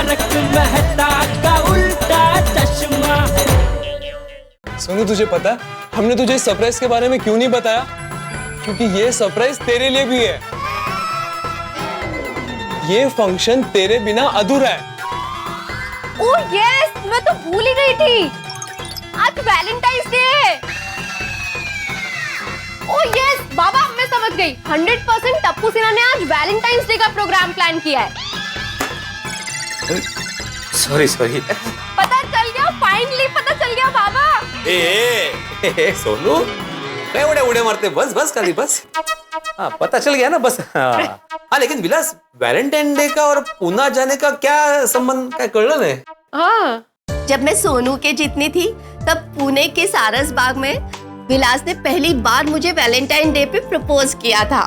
तारक मेहता का उल्टा चश्मा। सोनू तुझे पता है हमने तुझे सरप्राइज के बारे में क्यों नहीं बताया? क्योंकि ये सरप्राइज तेरे लिए भी है। ये फंक्शन तेरे बिना अधूरा है। ओह यस, मैं तो भूल ही गई थी, आज वैलेंटाइंस डे है। ओह यस बाबा, मैं समझ गई, 100% टप्पू सिन्हा ने आज वैलेंटाइंस डे का प्रोग्राम प्लान किया है। सॉरी पता चल गया, फाइनली पता चल गया बाबा। ए सोनू क्या उड़े मारते, बस खाली बस। हाँ पता चल गया ना बस। हाँ लेकिन विलास, वैलेंटाइन डे का और पूना जाने का क्या संबंध, क्या कळलं नहीं? हाँ, जब मैं सोनू के जितनी थी तब पुणे के सारस बाग में विलास ने पहली बार मुझे वैलेंटाइन डे पे प्रपोज किया था।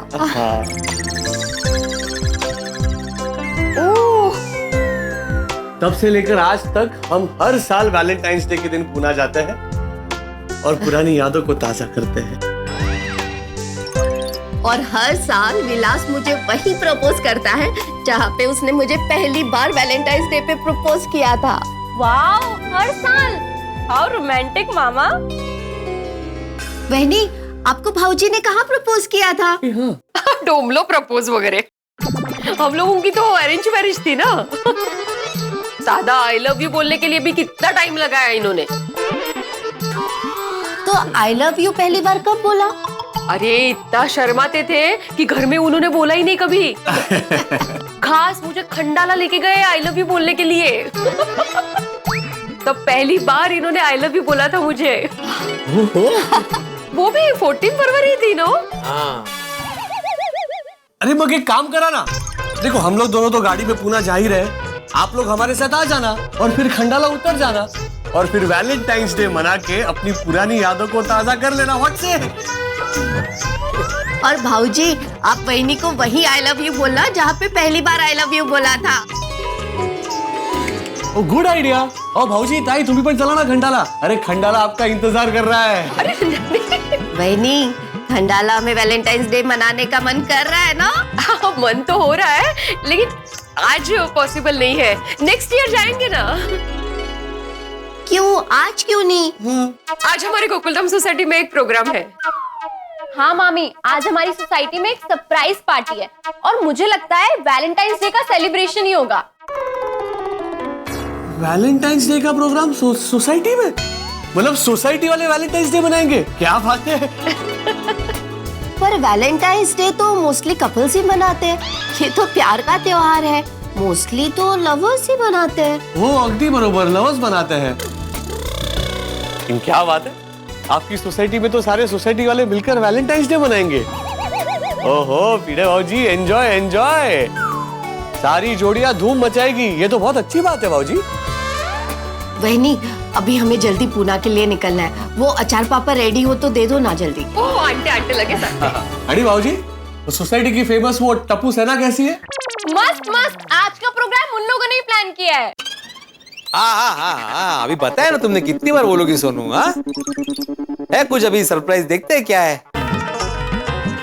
तब से लेकर आज तक हम हर साल वैलेंटाइंस डे के दिन पुणे जाते हैं और पुरानी यादों को ताजा करते हैं। और हर साल विलास मुझे वही प्रपोज करता है जहाँ पे उसने मुझे पहली बार वैलेंटाइंस डे पे प्रपोज किया था। वाओ, हर साल, हाउ रोमांटिक मामा। बहनी, आपको भाऊजी ने कहाँ प्रपोज किया था? डोमलो प्रपोज वगैरह, हम लोगों की तो अरेंज मैरिज थी ना। सादा आई लव यू बोलने के लिए भी कितना टाइम लगाया इन्होंने। तो आई लव यू पहली बार कब बोला? अरे इतना शर्माते थे कि घर में उन्होंने बोला ही नहीं कभी। खास मुझे खंडाला लेके गए आई लव यू बोलने के लिए। तब पहली बार इन्होंने आई लव यू बोला था मुझे। वो भी 14 फरवरी थी ना। अरे मग एक काम करा ना, देखो हम लोग दोनों तो गाड़ी में पुणे जा ही रहे, आप लोग हमारे साथ आ जाना और फिर खंडाला उतर जाना और फिर वैलेंटाइंस डे मना के अपनी पुरानी यादों को ताजा कर लेना। व्हाट से? और भाऊजी, आप बहनी को वही आई लव यू बोलना जहाँ पे पहली बार आई लव यू बोला था। ओ गुड आइडिया। और भाऊजी ताई तुम्ही पण चला ना खंडाला। अरे खंडाला आपका इंतजार कर रहा है। बहनी, खंडाला में वैलेंटाइंस डे मनाने का मन कर रहा है ना? मन तो हो रहा है, लेकिन आज पॉसिबल नहीं है। नेक्स्ट ईयर जाएंगे ना। क्यों, आज क्यों नहीं? आज हमारे गोकुलधाम सोसाइटी में एक प्रोग्राम है। हाँ मामी, आज हमारी सोसाइटी में एक सरप्राइज पार्टी है और मुझे लगता है वैलेंटाइंस डे का सेलिब्रेशन ही होगा। वैलेंटाइंस डे का प्रोग्राम सोसाइटी में? मतलब सोसाइटी वाले वैलेंटाइंस डे मनाएंगे? क्या बात है। पर वैलेंटाइंस डे तो मोस्टली कपल्स ही मनाते हैं, ये तो प्यार का त्योहार है, मोस्टली तो लवर्स ही मनाते हैं। वो अगदी बरोबर, लवर्स मनाते हैं। लेकिन क्या बात है, आपकी सोसाइटी में तो सारे सोसाइटी वाले मिलकर वैलेंटाइंस डे मनाएंगे। ओहो पीड़े भाऊजी, एंजॉय एंजॉय, सारी जोड़ियां धूम मचाएगी, ये तो बहुत अच्छी बात है भाऊजी। बहनी, अभी हमें जल्दी पुणे के लिए निकलना है, वो अचार पापा रेडी हो तो दे दो ना जल्दी। ओह आंटे आंटे लगे साथ। अरे भाऊजी, वो सोसाइटी की फेमस वो टप्पू सेना कैसी है? मस्त मस्त, आज का प्रोग्राम उन लोगों ने ही प्लान किया है। हाँ अभी बताया ना तुमने, कितनी बार बोलोगी सोनू? हाँ है कुछ, अभी सरप्राइज देखते हैं क्या है।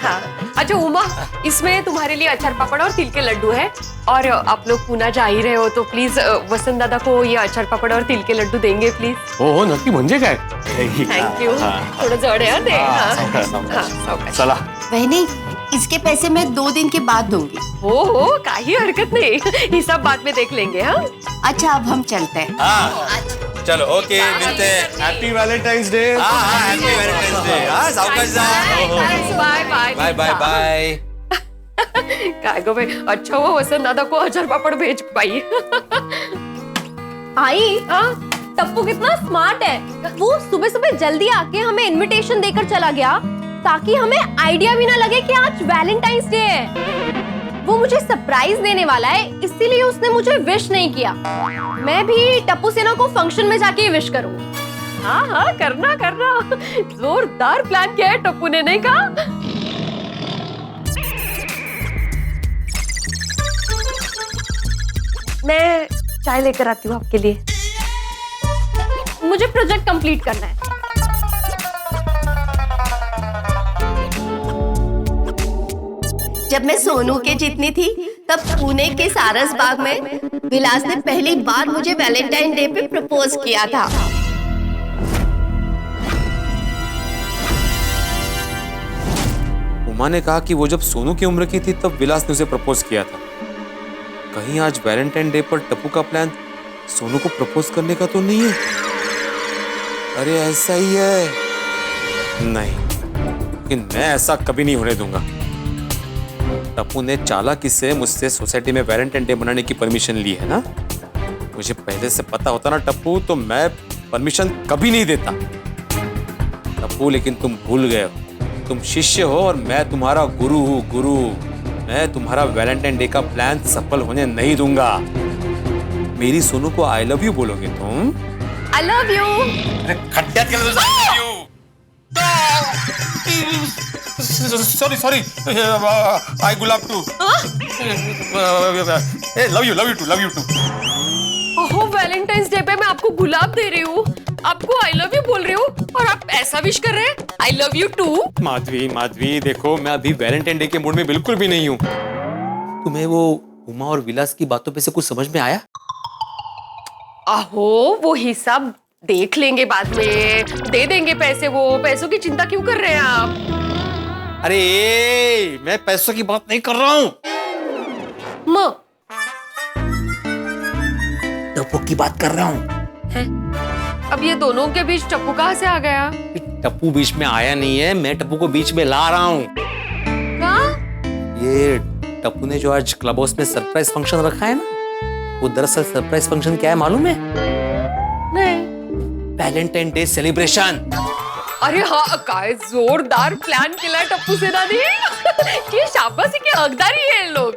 हाँ अच्छा उमा, इसमें तुम्हारे लिए अचार पापड़ और तिल के लड्डू है, और आप लोग पुणे जा ही रहे हो तो प्लीज वसंत दादा को ये अचार पापड़ और तिल के लड्डू देंगे प्लीज। हो नक्की, म्हणजे काय? Thank you. थोड़ा जड़ है दे। चला बहनी, इसके पैसे मैं 2 दिन के बाद दूंगी। हो काही हरकत नहीं, ये सब बाद में देख लेंगे। हाँ अच्छा, अब हम चलते हैं। चलो ओके, मिलते हैं। Happy valentine's day. Happy valentine's day. सावकाश जा। Bye bye bye bye bye. काय गो भाई, अच्छा वो वसंत दादा को अचार पापड़ भेज पाई। आई टप्पू कितना स्मार्ट है, वो सुबह सुबह जल्दी आके हमें इनविटेशन देकर चला गया ताकि हमें आइडिया भी ना लगे कि आज वैलेंटाइंस डे है। वो मुझे सरप्राइज देने वाला है, इसीलिए उसने मुझे विश नहीं किया। मैं भी टप्पू सेना को फंक्शन में जाके विश करूंगी। हाँ करना करना, जोरदार प्लान किया है टप्पू ने, नहीं कहा? मैं चाय लेकर आती हूँ आपके लिए, मुझे प्रोजेक्ट कंप्लीट करना है। जब मैं सोनू के जितनी थी तब पुणे के सारस बाग में विलास ने पहली बार मुझे वैलेंटाइन डे पे प्रपोज किया था। उमा ने कहा कि वो जब सोनू की उम्र की थी तब विलास ने उसे प्रपोज किया था। कहीं आज वैलेंटाइन डे पर टप्पू का प्लान सोनू को प्रपोज करने का तो नहीं है? अरे ऐसा ही है। नहीं, लेकिन मैं ऐसा कभी नहीं होने दूंगा। टप्पू ने चालाकी से मुझसे सोसाइटी में वैलेंटाइन डे मनाने की परमिशन ली है ना। मुझे पहले से पता होता ना टप्पू, तो मैं परमिशन कभी नहीं देता। टप्पू लेकिन तुम भूल गए हो, तुम शिष्य हो और मैं तुम्हारा गुरु हूँ। गुरु, मैं तुम्हारा वैलेंटाइन डे का प्लान सफल होने नहीं दूंगा। मेरी सोनू को आई लव यू बोलोगे तुम? I love you. अरे खट्टा के लव यू। सॉरी आई गुलाब टू। Love you too. ओहो, वैलेंटाइंस डे पे मैं आपको गुलाब दे रही हूँ, आपको आई लव यू बोल रही हूँ और आप ऐसा विश कर रहे हैं, I love you too. Madhavi देखो, मैं अभी वैलेंटाइन डे के मूड में बिल्कुल भी नहीं हूँ। तुम्हें वो उमा और विलास की बातों पे से कुछ समझ में आया? आहो, वो हिसाब देख लेंगे बाद में, दे देंगे पैसे। वो पैसों की चिंता क्यों कर रहे हैं आप? अरे मैं पैसों की बात नहीं कर रहा हूँ, टप्पू की बात कर रहा हूँ। अब ये दोनों के बीच टप्पू कहाँ से आ गया? टप्पू बीच में आया नहीं है, मैं टप्पू को बीच में ला रहा हूँ। कहाँ? ये टप्पू ने जो आज क्लब हाउस में सरप्राइज फंक्शन रखा है ना, वो दरअसल सरप्राइज फंक्शन क्या है मालूम है? नहीं। Valentine day celebration. अरे हाँ, काय जोरदार प्लान केला टप्पू सेना ने। ये शाबाशी के हकदार ही है लोग।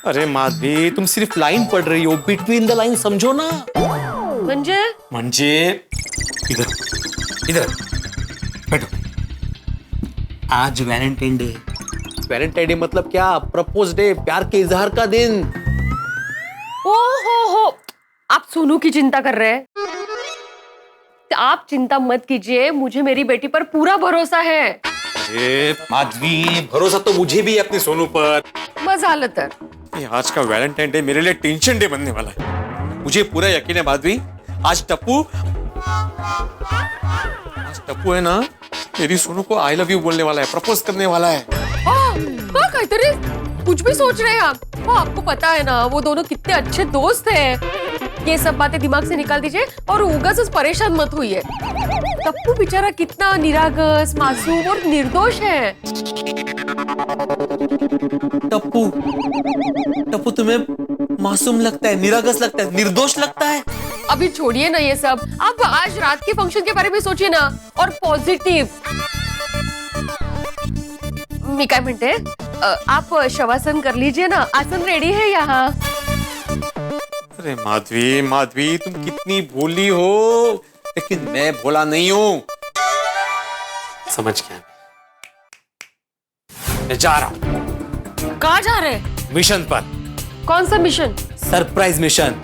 अरे माधवी, तुम सिर्फ लाइन पढ़ रही हो, बिटवीन द लाइन समझो ना। म्हणजे इधर बैठो। आज वैलेंटाइन डे। वैलेंटाइन डे मतलब क्या? प्रपोज डे, प्यार के इजहार का दिन। हो, आप सोनू की चिंता कर रहे हैं? आप चिंता मत कीजिए, मुझे मेरी बेटी पर पूरा भरोसा है। माधवी, भरोसा तो मुझे भी है अपनी सोनू पर। मजालतर। आज का वैलेंटाइन डे मेरे लिए टेंशन डे बनने वाला है। मुझे पूरा यकीन है माधवी, आज टप्पू है ना, मेरी सोनू को आई लव यू बोलने वाला है, प्रपोज करने वाला है। कुछ भी सोच रहे हैं आप? आपको पता है ना, वो दोनों कितने अच्छे दोस्त हैं। ये सब बातें दिमाग से निकाल दीजिए और उगास परेशान मत होइए। टप्पू बेचारा कितना निरागस, मासूम और निर्दोष है। टप्पू तुम्हें मासूम लगता है, निरागस लगता है, निर्दोष लगता है? अभी छोड़िए ना ये सब, आप आज रात के फंक्शन के बारे में सोचिए ना, और पॉजिटिव। मी काय म्हणते, आप शवासन कर लीजिए ना, आसन रेडी है यहाँ। अरे माधवी तुम कितनी भोली हो, लेकिन मैं भोला नहीं हूँ। समझ गया, मैं जा रहा हूँ। कहाँ जा रहे हैं? मिशन पर। कौन सा मिशन? Surprise mission.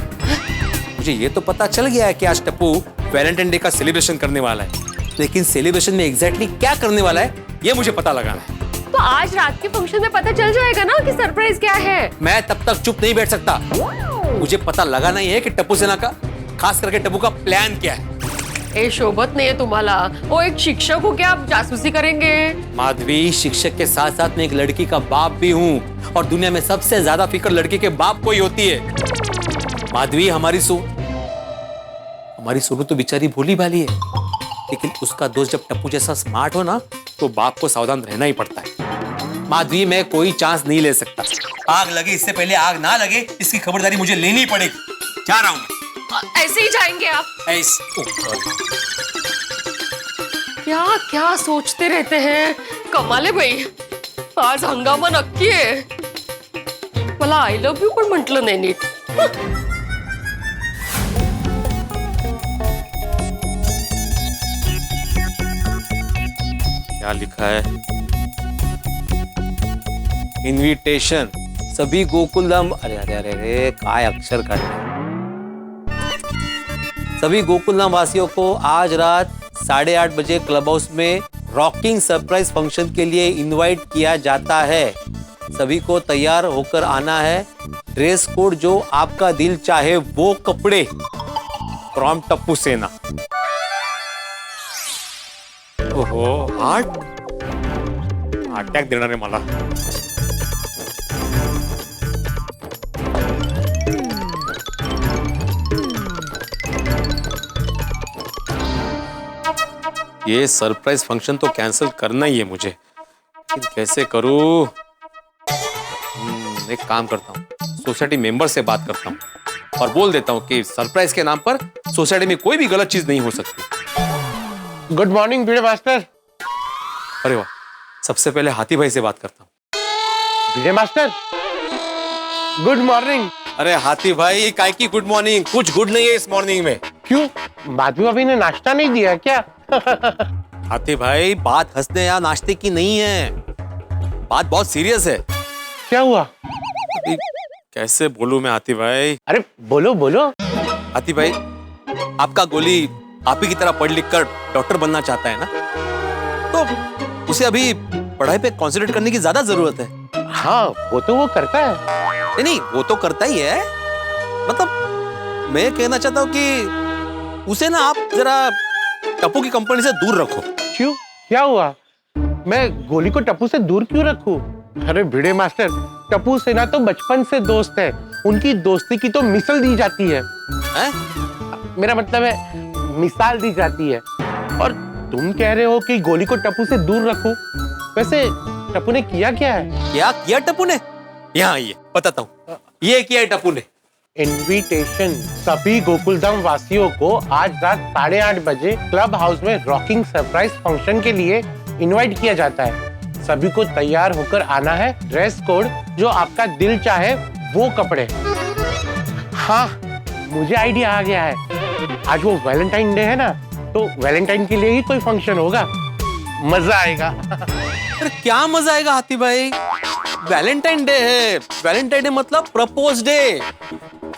मुझे ये तो पता चल गया है कि आज टप्पू वैलेंटाइन डे का सेलिब्रेशन करने वाला है, लेकिन सेलिब्रेशन में एग्जैक्टली क्या करने वाला है ये मुझे पता लगाना है। तो आज रात के फंक्शन में पता चल जाएगा ना कि सरप्राइज क्या है। मैं तब तक चुप नहीं बैठ सकता, मुझे पता लगाना ही है कि टप्पू सेना का, खास करके टप्पू का प्लान क्या है। ए शोभत नहीं है तुम्हाला, वो एक शिक्षक हो, क्या आप जासूसी करेंगे? माधवी, शिक्षक के साथ साथ मैं एक लड़की का बाप भी हूँ, और दुनिया में सबसे ज्यादा फिक्र लड़की के बाप को ही होती है। माधवी, हमारी सोनू तो बेचारी भोली भाली है, लेकिन उसका दोस्त जब टप्पू जैसा स्मार्ट हो ना, तो बाप को सावधान रहना ही पड़ता है। माधवी, मैं कोई चांस नहीं ले सकता। आग लगे इससे पहले आग ना लगे, इसकी खबरदारी मुझे लेनी पड़ेगी। जा रहा हूँ। ऐसे ही जाएंगे आप? क्या क्या सोचते रहते हैं, कमाल है भाई। आज हंगामा नक्की आहे। मला आय लव्ह यू पण म्हटलं नाही नीट। क्या लिखा है? इनविटेशन सभी गोकुलधाम, अरे काय अक्षर काटे। सभी गोकुलधाम वासियों को आज रात 8:30 बजे क्लब हाउस में रॉकिंग सरप्राइज फंक्शन के लिए इनवाइट किया जाता है। सभी को तैयार होकर आना है। ड्रेस कोड जो आपका दिल चाहे वो कपड़े। फ्रॉम टप्पू सेना। ओहो हार्ट अटॅक देणार आहे मला। ये सरप्राइज फंक्शन तो कैंसिल करना ही है मुझे, लेकिन कैसे करूं? एक काम करता हूँ, सोसाइटी मेंबर से बात करता हूँ और बोल देता हूँ कि सरप्राइज के नाम पर सोसाइटी में कोई भी गलत चीज नहीं हो सकती। गुड मॉर्निंग भिड़े मास्टर। अरे वाह, सबसे पहले हाथी भाई से बात करता हूँ। भिड़े मास्टर गुड मॉर्निंग। अरे हाथी भाई, काय की गुड मॉर्निंग? कुछ गुड नहीं है इस मॉर्निंग में। क्यों, माधवी भाभी ने नाश्ता नहीं दिया क्या? हाथी भाई, बात हंसने या नाश्ते की नहीं है, बात बहुत सीरियस है। क्या हुआ? अभी कैसे बोलूं मैं हाथी भाई? अरे बोलो बोलो। हाथी भाई, आपका गोली आप ही की तरह पढ़ लिख कर डॉक्टर बनना चाहता है ना, तो उसे अभी पढ़ाई पे कॉन्सेंट्रेट करने की ज्यादा जरूरत है। हाँ वो तो वो करता है। नहीं, वो तो करता ही है, मतलब मैं कहना चाहता हूँ कि उसे ना आप जरा टप्पू की कंपनी से दूर रखो। क्यों, क्या हुआ? मैं गोली को टप्पू से दूर क्यों रखूं? अरे भिड़े मास्टर, टप्पू सेना तो बचपन से दोस्त है, उनकी दोस्ती की तो मिसाल दी जाती है। मेरा मतलब है मिसाल दी जाती है, और तुम कह रहे हो कि गोली को टप्पू से दूर रखूं। वैसे टप्पू ने किया क्या है? क्या किया टप्पू ने? यहाँ आइए बताता हूँ। ये किया है टप्पू ने इनविटेशन सभी गोकुलधाम वासियों को आज रात 8:30 बजे क्लब हाउस में रॉकिंग सरप्राइज फंक्शन के लिए इनवाइट किया जाता है। सभी को तैयार होकर आना है। ड्रेस कोड जो आपका दिल चाहे वो कपड़े। हाँ, मुझे आइडिया आ गया है। आज वो वैलेंटाइन डे है ना, तो वैलेंटाइन के लिए ही कोई फंक्शन होगा, मजा आएगा। अरे क्या मजा आएगा हाथी भाई? वैलेंटाइन डे है। वैलेंटाइन डे मतलब प्रपोज डे।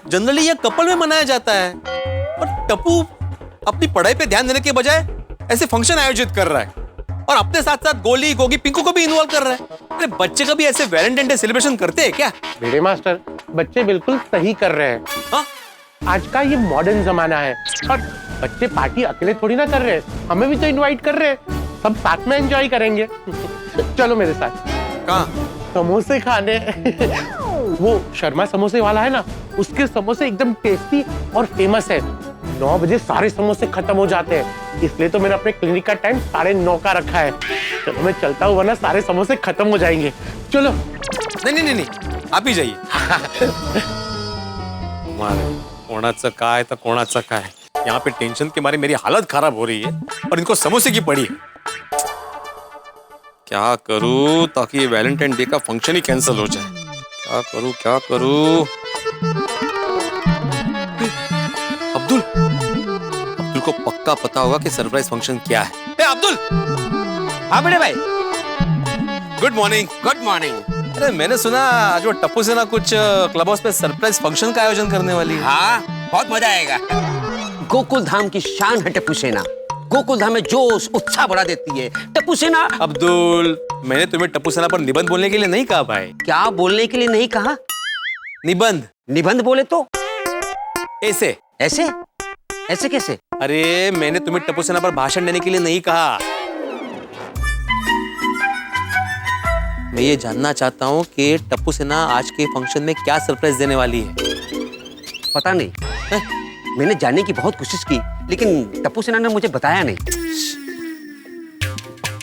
जनरली ये कपल में मनाया जाता है, और टप्पू अपनी पढ़ाई पे ध्यान देने के बजाय ऐसे फंक्शन आयोजित कर रहा है, और अपने साथ साथ गोली, गोगी, पिंकू को भी इन्वॉल्व कर रहा है। अरे बच्चे कभी ऐसे वैलेंटाइन डे सेलिब्रेशन करते हैं क्या? भिड़े मास्टर, बच्चे बिल्कुल सही कर रहे हैं। हाँ? आज का ये मॉडर्न जमाना है, और बच्चे पार्टी अकेले थोड़ी ना कर रहे हैं, हमें भी तो इनवाइट कर रहे हैं। सब साथ में एंजॉय करेंगे। चलो मेरे साथ। कहाँ? समोसे खाने। वो शर्मा समोसे वाला है ना, उसके समोसे एकदम टेस्टी और फेमस है। 9 बजे सारे समोसे खत्म हो जाते हैं, इसलिए तो मैंने अपने क्लिनिक का टाइम 9:30 का रखा है। चलो मैं चलता हूँ, वरना सारे समोसे खत्म हो जाएंगे। चलो। नहीं, आप ही जाइए। कोणाचं काय तर कोणाचं काय, यहाँ पे टेंशन के मारे मेरी हालत खराब हो रही है, और इनको समोसे की पड़ी है। क्या करूं ताकि ये वैलेंटाइन डे का फंक्शन ही कैंसिल हो जाए? क्या करूं? अब्दुल को पक्का पता होगा कि सरप्राइज फंक्शन क्या है। ए अब्दुल! हाँ बड़े भाई। Good morning. Good morning. अरे मैंने सुना आज वो टप्पू सेना कुछ क्लब हाउस पे सरप्राइज फंक्शन का आयोजन करने वाली है। हाँ, बहुत मजा आएगा। गोकुल धाम की शान है टप्पू सेना। गोकुल धाम में जोश उत्साह बढ़ा देती है टप्पू सेना। अब्दुल, मैंने तुम्हें टप्पू सेना पर निबंध बोलने के लिए नहीं कहा भाई। क्या बोलने के लिए नहीं कहा? निबंध। निबंध बोले तो ऐसे ऐसे ऐसे कैसे? अरे मैंने तुम्हें टप्पू सेना पर भाषण देने के लिए नहीं कहा। मैं ये जानना चाहता हूँ कि टप्पू सेना आज के फंक्शन में क्या सरप्राइज देने वाली है। पता नहीं है? मैंने जानने की बहुत कोशिश की, लेकिन टप्पू सेना ने मुझे बताया नहीं।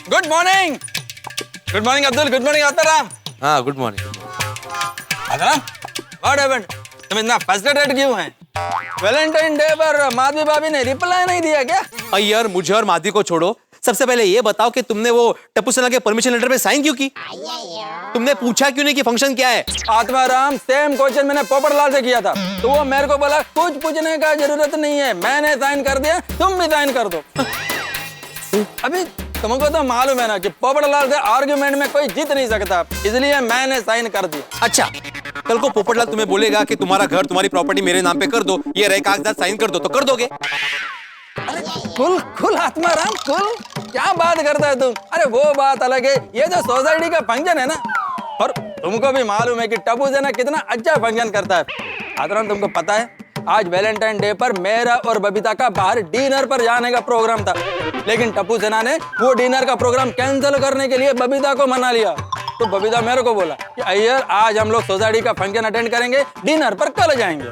Good morning. Good morning Abdul. Good morning Aataram. हाँ good morning. Aataram, what happened? तुम इतना फ्रस्ट्रेटेड क्यों हैं? वैलेंटाइन डे पर माधवी भाभी ने रिप्लाई नहीं दिया क्या? यार मुझे और माधवी को छोड़ो, सबसे पहले ये बताओ कि तुमने वो टप्पू सेना के परमिशन लेटर पे साइन क्यों की? तुमने पूछा क्यों नहीं कि फंक्शन क्या है? आत्माराम, सेम क्वेश्चन मैंने पोपटलाल से किया था, तो वो मेरे को बोला कुछ पूछने का जरूरत नहीं है, मैंने साइन कर दिया, तुम भी साइन कर दो। अभी तुमको तो मालूम है ना कि पोपटलाल से आर्गुमेंट में कोई जीत नहीं सकता, इसलिए मैंने साइन कर दिया। अच्छा, कल को पोपटलाल तुम्हें बोलेगा कि तुम्हारा घर, तुम्हारी प्रॉपर्टी मेरे नाम पे कर दो, ये रहे कागजात, साइन कर दो, तो कर दोगे? कुल कुल आत्माराम, कुल क्या बात करता है तुम? अरे वो बात अलग है, ये जो सोसाइटी का फंक्शन है ना, और तुमको भी मालूम है कि टप्पू सेना कितना अच्छा फंक्शन करता है। आदरण, तुमको पता है आज वैलेंटाइन डे पर मेरा और बबीता का बाहर डिनर पर जाने का प्रोग्राम था, लेकिन टप्पू सेना ने वो डिनर का प्रोग्राम कैंसिल करने के लिए बबीता को मना लिया। तो बबीता मेरे को बोला कि अय्यर आज हम लोग सोसाइटी का फंक्शन अटेंड करेंगे, डिनर पर कल जाएंगे।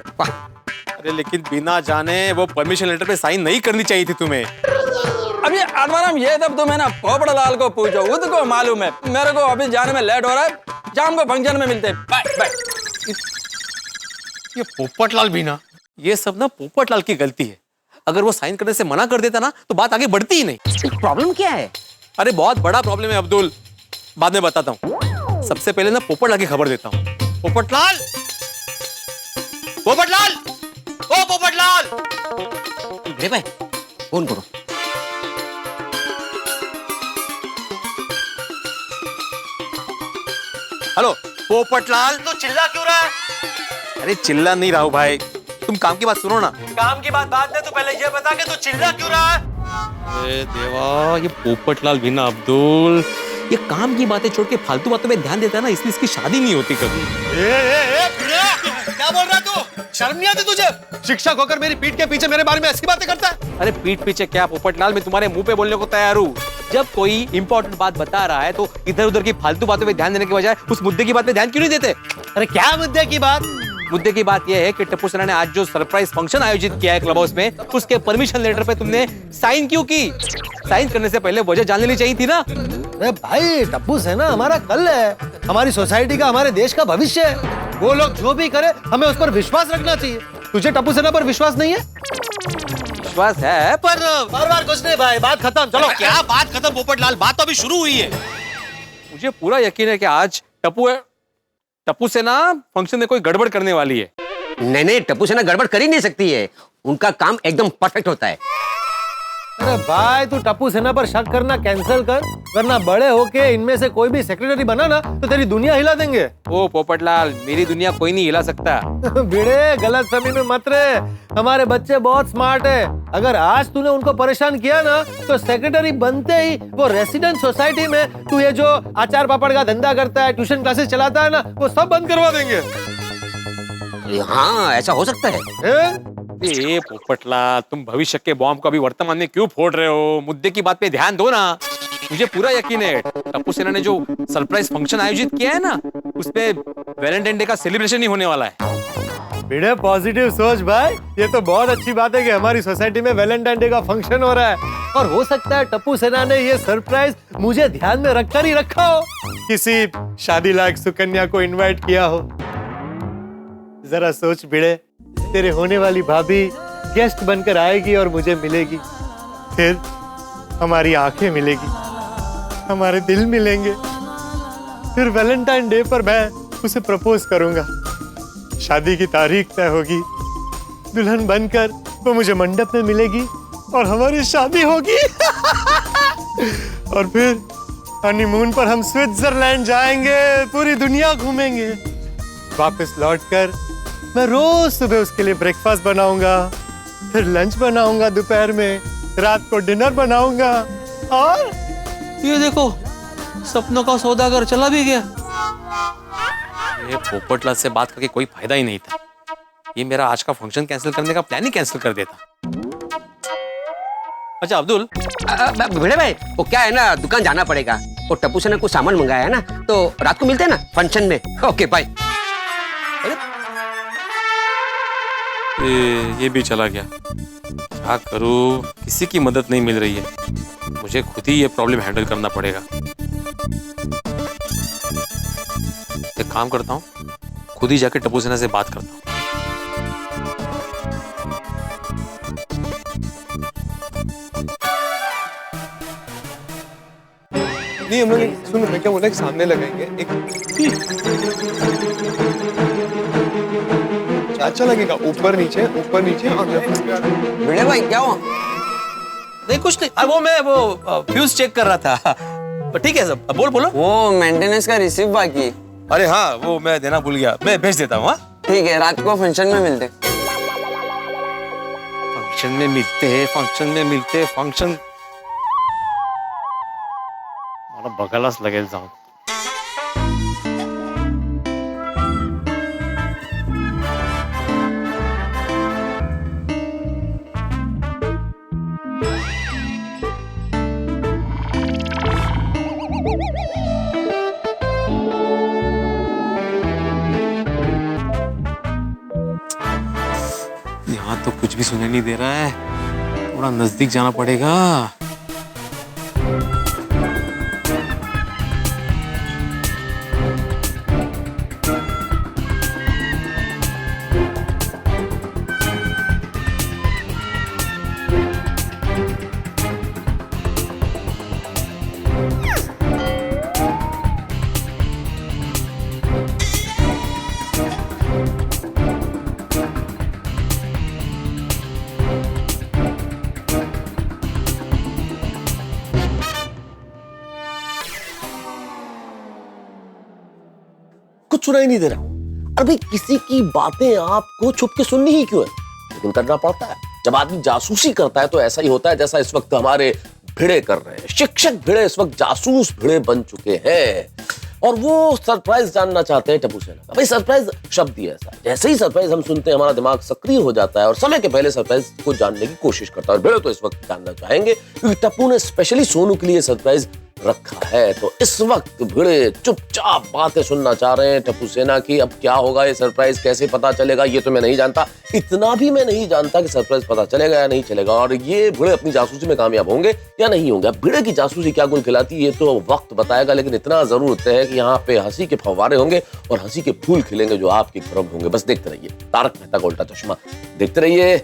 अरे लेकिन बिना जाने वो परमिशन लेटर पे साइन नहीं करनी चाहिए थी तुम्हें। अभी आत्माराम ये सब तुम है ना पोपड़लाल को पूछो, उसको मालूम है। मेरे को ऑफिस जाने में लेट हो रहा है, शाम को फंक्शन में मिलते हैं, बाय बाय। ये पोपटलाल भी ना, ये सब ना पोपटलाल की गलती है। अगर वो साइन करने से मना कर देता ना तो बात आगे बढ़ती ही नहीं। प्रॉब्लम क्या है? अरे बहुत बड़ा प्रॉब्लम है अब्दुल, बाद में बताता हूँ। सबसे पहले ना पोपटलाल की खबर देता हूँ। पोपटलाल, पोपटलाल, ओ पोपटलाल। भिड़े भाई फोन करो। हेलो पोपटलाल, तो चिल्ला क्यों रहा है? अरे चिल्ला नहीं रहा हूं भाई, तुम काम की बात सुनो ना। काम की बात बाद में, तू पहले ये बता के तू चिल्ला क्यों रहा है? अरे देवा, ये पोपटलाल भी ना अब्दुल, ये काम की बातें छोड़ के फालतू बातों पे ध्यान देता है ना, इसलिए इसकी शादी नहीं होती कभी। क्या बोल रहा है तू? शर्म नहीं आती तुझे? शिक्षक होकर मेरी पीठ के पीछे मेरे बारे में ऐसी बातें करता है? अरे पीठ पीछे क्या पोपटलाल, मैं तुम्हारे मुंह पे बोलने को तैयार हूँ। जब कोई इंपॉर्टेंट बात बता रहा है तो इधर उधर की फालतू बातों पे ध्यान देने के बजाय उस मुद्दे की बात पे ध्यान क्यों नहीं देते? अरे क्या मुद्दे की बात? मुद्दे की बात यह है कि टप्पू सेना ने आज जो सरप्राइज फंक्शन आयोजित किया है क्लब हाउस में, उसके परमिशन लेटर पे तुमने साइन क्यों की? साइन करने से पहले वजह जान लेनी चाहिए थी ना। अरे भाई, टप्पू सेना हमारा कल है, हमारी सोसाइटी का, हमारे देश का भविष्य है। वो लोग जो भी करे हमें उस पर विश्वास रखना चाहिए। तुझे टप्पू सेना पर विश्वास नहीं है? विश्वास है पर बार कुछ नहीं भाई, बात खत्म। चलो। क्या बात खत्म पोपटलाल, बात तो अभी शुरू हुई है। मुझे पूरा यकीन है कि आज टप्पू सेना फंक्शन में कोई गड़बड़ करने वाली है। नहीं नहीं, टप्पू सेना गड़बड़ कर ही नहीं सकती है, उनका काम एकदम परफेक्ट होता है। अरे भाई, तू टप्पू सेना पर शक करना कैंसिल कर, वरना बड़े होके इनमें से कोई भी सेक्रेटरी बना ना तो तेरी दुनिया हिला देंगे। ओ पोपटलाल, मेरी दुनिया कोई नहीं हिला सकता। भिड़े, गलत फहमी में मत रहे, हमारे बच्चे बहुत स्मार्ट है। अगर आज तूने उनको परेशान किया ना तो सेक्रेटरी बनते ही वो रेसिडेंट सोसाइटी में तू ये जो अचार पापड़ का धंधा करता है, ट्यूशन क्लासेस चलाता है ना, वो सब बंद करवा देंगे। हाँ, ऐसा हो सकता है। ए पोपटलाल, तुम भविष्य के बॉम्ब को अभी वर्तमान में क्यों फोड़ रहे हो? मुद्दे की बात पे ध्यान दो ना। मुझे पूरा यकीन है टप्पू सेना ने जो सरप्राइज फंक्शन आयोजित किया है ना, उसपे वैलेंटाइन डे का सेलिब्रेशन ही होने वाला है। भिड़े, पॉजिटिव सोच भाई, ये तो बहुत अच्छी बात है कि हमारी सोसाइटी में वैलेंटाइन डे का फंक्शन हो रहा है। और हो सकता है टप्पू सेना ने ये सरप्राइज मुझे ध्यान में रखकर ही रखा हो, किसी शादी लायक सुकन्या को इनवाइट किया हो। जरा सोच भिड़े, तेरे होने वाली भाभी गेस्ट बनकर आएगी और मुझे मिलेगी, फिर हमारी आंखें मिलेगी, हमारे दिल मिलेंगे, फिर वैलेंटाइन डे पर मैं उसे प्रपोज करूंगा, शादी की तारीख तय होगी, दुल्हन बनकर वो मुझे मंडप में मिलेगी और हमारी शादी होगी। और फिर हनीमून पर हम स्विट्जरलैंड जाएंगे, पूरी दुनिया घूमेंगे। वापस लौटकर मैं रोज सुबह उसके लिए ब्रेकफास्ट बनाऊंगा, फिर लंच बनाऊंगा, दोपहर में, रात को डिनर बनाऊंगा। और ये देखो, सपनों का सौदागर चला भी गया। ये पोपटलाल से बात करके कोई फायदा ही नहीं था। ये मेरा आज का फंक्शन कैंसिल करने का प्लान ही कैंसिल कर देता। अच्छा अब्दुल, भिड़े भाई, वो क्या है ना, दुकान जाना पड़ेगा। वो टप्पू सेना कुछ सामान मंगाया है ना, तो रात को मिलते हैं ना फंक्शन में। Okay bye. ये भी चला गया। क्या करूं, किसी की मदद नहीं मिल रही है। मुझे खुद ही ये प्रॉब्लम हैंडल करना पड़ेगा। एक काम करता हूँ, खुद ही जाके टप्पू सेना से बात करता हूँ। नहीं, हम लोग सुन, मैं क्या बोला, एक सामने लगाएंगे, एक अच्छा लगेगा, ऊपर नीचे और भिड़े भाई क्या हुआ? नहीं कुछ नहीं, वो फ्यूज चेक कर रहा था। ठीक है सब, अब बोलो। वो मेंटेनेंस का रिसीव बाकी। अरे हाँ, वो मैं देना भूल गया, मैं भेज देता हूँ। ठीक है, रात को फंक्शन में मिलते। फंक्शन मला बघायलाच लगेच जाऊन। यहाँ तो कुछ भी सुनाई नहीं दे रहा है, थोड़ा नजदीक जाना पड़ेगा। कुछ सुनाई नहीं दे रहा। अरे भाई किसी की बातें आपको छुप के सुननी ही क्यों है, लेकिन करना पड़ता है। जब आदमी जासूसी करता है तो ऐसा ही होता है जैसा इस वक्त हमारे भिड़े कर रहे हैं। शिक्षक भिड़े इस वक्त जासूस भिड़े बन चुके हैं और वो सरप्राइज जानना चाहते हैं टप्पू सेना का। भाई सरप्राइज शब्द ही ऐसा है, जैसे ही सरप्राइज हम सुनते हैं हमारा दिमाग सक्रिय हो जाता है और समय के पहले सरप्राइज को जानने की कोशिश करता है। और भिड़े तो इस वक्त जानना चाहेंगे क्योंकि टप्पू ने स्पेशली सोनू के लिए सरप्राइज रखा है। तो इस वक्त भिड़े चुपचाप बातें सुनना चाह रहे हैं टप्पू सेना की। अब क्या होगा, ये सरप्राइज कैसे पता चलेगा, ये तो मैं नहीं जानता। इतना भी मैं नहीं जानता कि सरप्राइज पता चलेगा या नहीं चलेगा और ये भिड़े अपनी जासूसी में कामयाब होंगे या नहीं होंगे। अब भिड़े की जासूसी क्या गुल खिलाती है ये तो वक्त बताएगा, लेकिन इतना जरूर तय है कि यहाँ पे हंसी के फव्वारे होंगे और हंसी के फूल खिलेंगे जो आपके घरों में होंगे। बस देखते रहिए तारक मेहता का उल्टा चश्मा, देखते रहिए,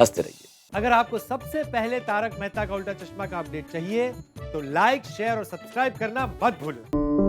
हंसते रहिए। अगर आपको सबसे पहले तारक मेहता का उल्टा चश्मा का अपडेट चाहिए तो लाइक, शेयर और सब्सक्राइब करना मत भूलें।